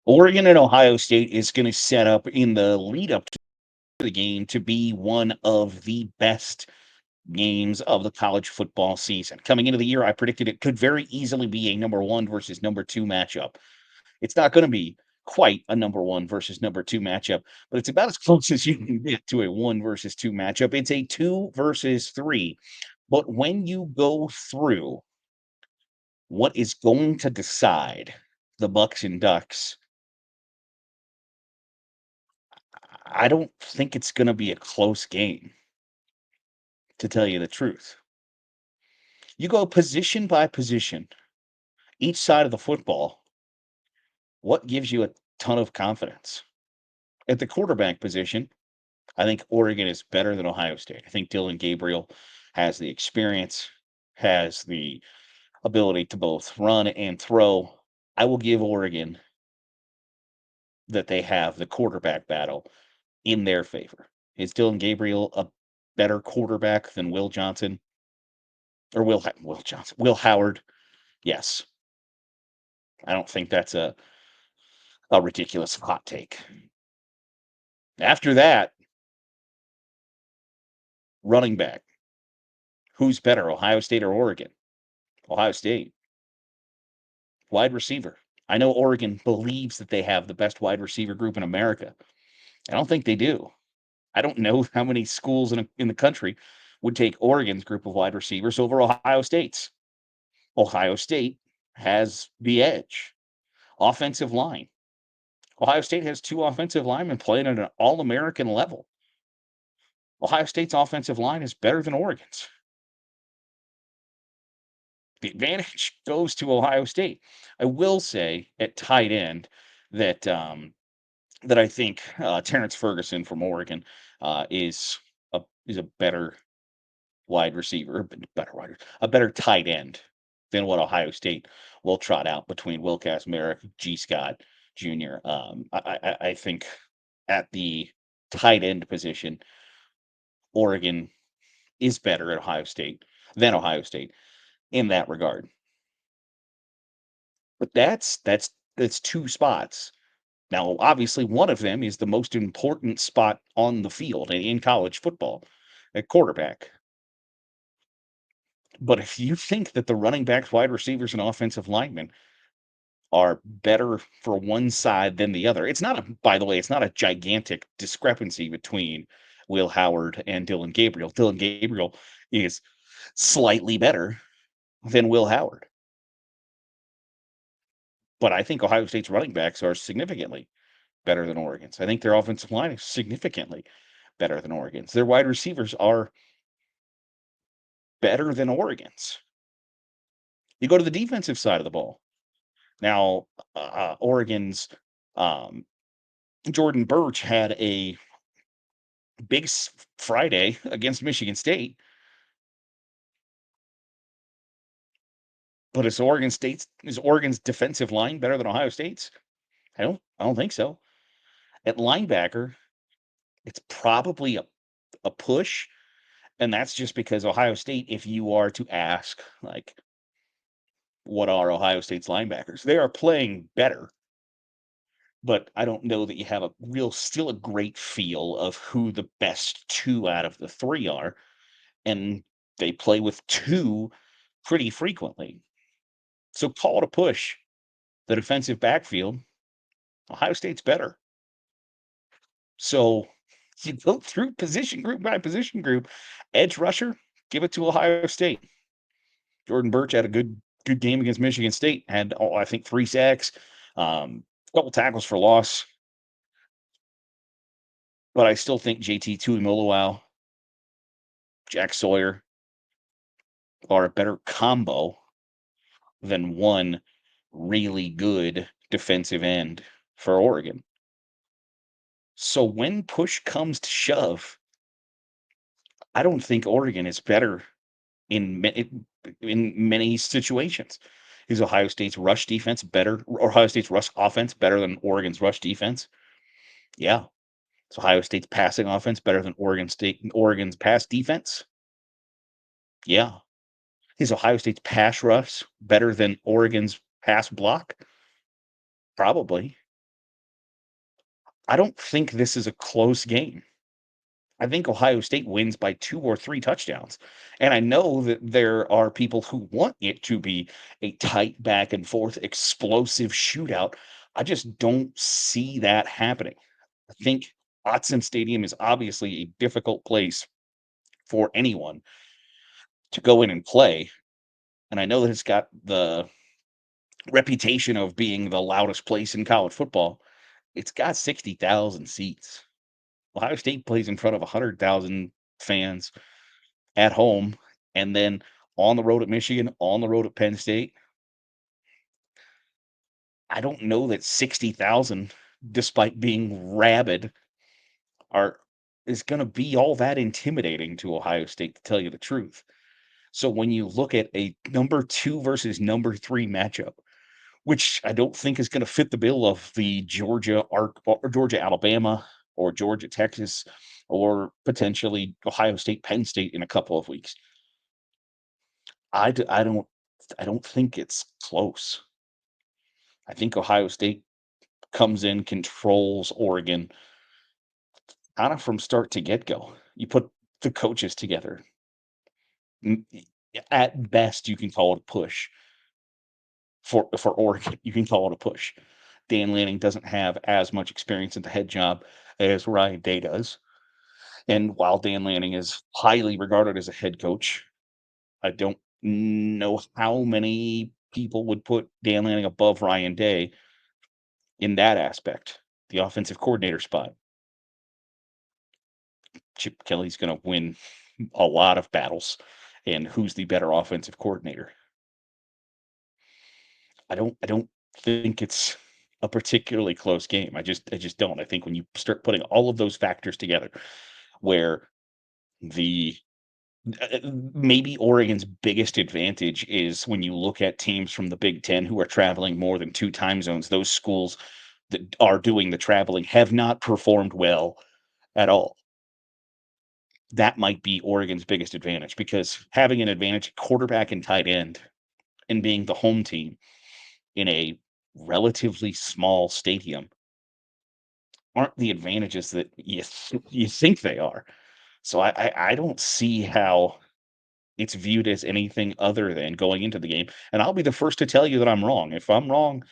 Oregon and Ohio State is going to set up in the lead up to the game to be one of the best games of the college football season. Coming into the year, I predicted it could very easily be a number one versus number two matchup. It's not going to be quite a number one versus number two matchup, but it's about as close as you can get to a one versus two matchup. It's a two versus three. But when you go through what is going to decide the Bucks and Ducks, I don't think it's going to be a close game, to tell you the truth. You go position by position, each side of the football, what gives you a ton of confidence? At the quarterback position, I think Oregon is better than Ohio State. I think Dylan Gabriel has the experience, has the ability to both run and throw. I will give Oregon that they have the quarterback battle in their favor. Is Dylan Gabriel a better quarterback than Will Johnson or Will Johnson? Will Howard? Yes. I don't think that's a ridiculous hot take. After that, running back. Who's better, Ohio State or Oregon? Ohio State. Wide receiver. I know Oregon believes that they have the best wide receiver group in America. I don't think they do. I don't know how many schools in the country would take Oregon's group of wide receivers over Ohio State's. Ohio State has the edge. Offensive line. Ohio State has two offensive linemen playing at an all-American level. Ohio State's offensive line is better than Oregon's. The advantage goes to Ohio State. I will say at tight end that that I think Terrence Ferguson from Oregon is a better wide receiver, a better tight end than what Ohio State will trot out between Will Kazmarek, G. Scott Jr. I think at the tight end position, Oregon is better at Ohio State than Ohio State in that regard. But that's two spots. Now, obviously, one of them is the most important spot on the field in college football at quarterback. But if you think that the running backs, wide receivers, and offensive linemen are better for one side than the other, by the way, it's not a gigantic discrepancy between Will Howard and Dylan Gabriel. Dylan Gabriel is slightly better than Will Howard. But I think Ohio State's running backs are significantly better than Oregon's. I think their offensive line is significantly better than Oregon's. Their wide receivers are better than Oregon's. You go to the defensive side of the ball. Now, Oregon's um, Jordan Birch had a big Friday against Michigan State, but is Oregon's defensive line better than Ohio State's? I don't think so. At linebacker, it's probably a push, and that's just because Ohio State, if you are to ask, like, what are Ohio State's linebackers? They are playing better, but I don't know that you have still a great feel of who the best two out of the three are, and they play with two pretty frequently. So call it a push. The defensive backfield, Ohio State's better. So you go through position group by position group. Edge rusher, give it to Ohio State. Jordan Birch had a good game against Michigan State. Had I think 3 sacks, a couple tackles for loss. But I still think JT Tuimoloau, Jack Sawyer are a better combo than one really good defensive end for Oregon. So when push comes to shove, I don't think Oregon is better in many situations. Is Ohio State's rush defense better, or Ohio State's rush offense better than Oregon's rush defense? Yeah. Is Ohio State's passing offense better than Oregon's pass defense? Yeah. Is Ohio State's pass rush better than Oregon's pass block? Probably. I don't think this is a close game. I think Ohio State wins by 2 or 3 touchdowns, and I know that there are people who want it to be a tight back and forth explosive shootout. I just don't see that happening. I think Autzen Stadium is obviously a difficult place for anyone to go in and play, and I know that it's got the reputation of being the loudest place in college football. It's got 60,000 seats. Ohio State plays in front of 100,000 fans at home, and then on the road at Michigan, on the road at Penn State. I don't know that 60,000, despite being rabid, are is gonna be all that intimidating to Ohio State, to tell you the truth. So when you look at a number 2 versus number 3 matchup, which I don't think is gonna fit the bill of the Georgia Ark or Georgia Alabama or Georgia Texas or potentially Ohio State Penn State in a couple of weeks. I don't think it's close. I think Ohio State comes in, controls Oregon kind of from start to get go. You put the coaches together. At best, you can call it a push for Oregon. You can call it a push. Dan Lanning doesn't have as much experience at the head job as Ryan Day does. And while Dan Lanning is highly regarded as a head coach, I don't know how many people would put Dan Lanning above Ryan Day in that aspect, the offensive coordinator spot. Chip Kelly's going to win a lot of battles. And who's the better offensive coordinator? I don't think it's a particularly close game. I just don't. I think when you start putting all of those factors together, where the maybe Oregon's biggest advantage is when you look at teams from the Big Ten who are traveling more than 2 time zones, those schools that are doing the traveling have not performed well at all. That might be Oregon's biggest advantage because having an advantage at quarterback and tight end and being the home team in a relatively small stadium aren't the advantages that you think they are. So I don't see how it's viewed as anything other than going into the game, and I'll be the first to tell you that I'm wrong. If I'm wrong,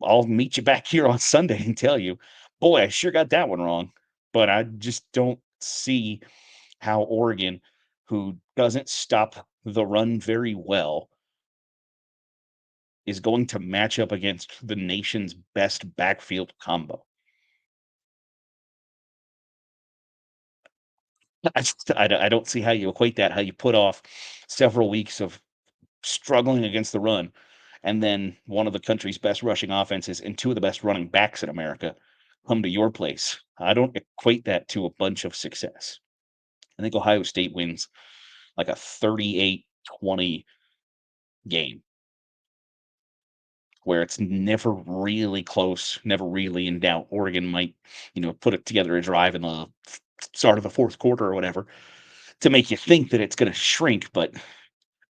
I'll meet you back here on Sunday and tell you, "Boy, I sure got that one wrong." But I just don't see how Oregon, who doesn't stop the run very well, is going to match up against the nation's best backfield combo. I don't see how you equate that, how you put off several weeks of struggling against the run, and then one of the country's best rushing offenses and 2 of the best running backs in America come to your place. I don't equate that to a bunch of success. I think Ohio State wins like a 38-20 game where it's never really close, never really in doubt. Oregon might, put it together a drive in the start of the 4th quarter or whatever to make you think that it's gonna shrink, but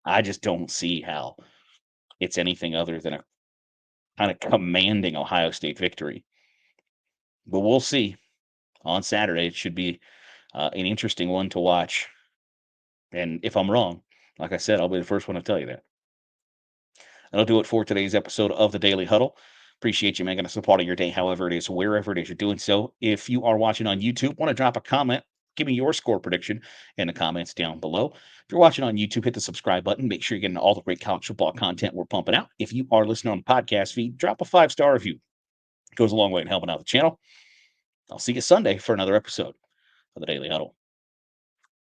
I just don't see how it's anything other than a kinda commanding Ohio State victory. But we'll see on Saturday. It should be, an interesting one to watch, and if I'm wrong, like I said, I'll be the first one to tell you that. That'll do it for today's episode of the Daily Huddle. Appreciate you making us a part of your day, however it is, wherever it is you're doing so. If you are watching on YouTube, want to drop a comment, give me your score prediction in the comments down below. If you're watching on YouTube, hit the subscribe button. Make sure you're getting all the great college football content we're pumping out. If you are listening on the podcast feed, drop a 5-star review. It goes a long way in helping out the channel. I'll see you Sunday for another episode of the Daily Huddle.